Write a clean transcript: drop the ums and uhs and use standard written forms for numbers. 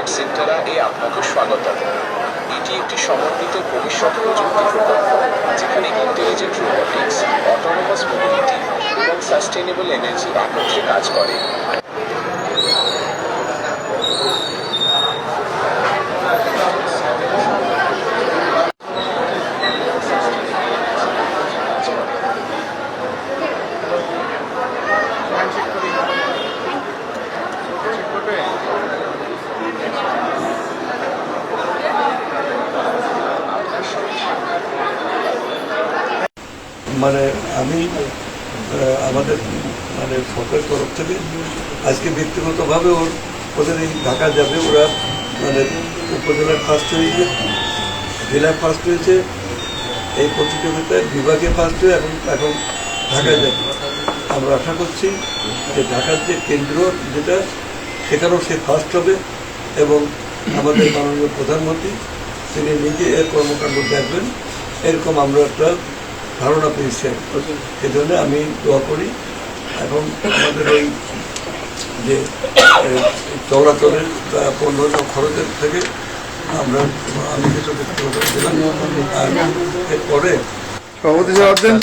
Research সেন্টারে আপনাকে স্বাগতম। এটি একটি সমন্বিত ভবিষ্যৎ প্রযুক্তি প্রকল্প যেখানে ইন্টেলিজেন্ট রোবোটিক্স, অটোনোমাস মোবিলিটি এবং সাস্টেইনেবল এনার্জি একত্রে কাজ করে। মানে আমি আমাদের মানে সরকারের তরফ থেকে আজকে ব্যক্তিগতভাবে ওদের এই ঢাকা যাবে, ওরা মানে উপজেলায় ফার্স্ট হয়েছে, জেলায় ফার্স্ট হয়েছে, এই প্রতিযোগিতায় বিভাগে ফার্স্ট হয়ে এখন ঢাকায় যাবে। আমরা আশা করছি যে ঢাকার যে কেন্দ্র যেটা সেখানেও সে ফার্স্ট হবে এবং আমাদের মাননীয় প্রধানমন্ত্রী তিনি নিজে এর কর্মকাণ্ড দেখবেন, এরকম আমরা একটা ধারণা পেয়েছি। এই জন্য আমি দোয়া করি এখন আমাদের ওই যে চলাচলের পণ্য খরচের থেকে আমি কিছু ব্যক্তিগত দিলাম, আর এরপরে সভাপতি জবাব দেন।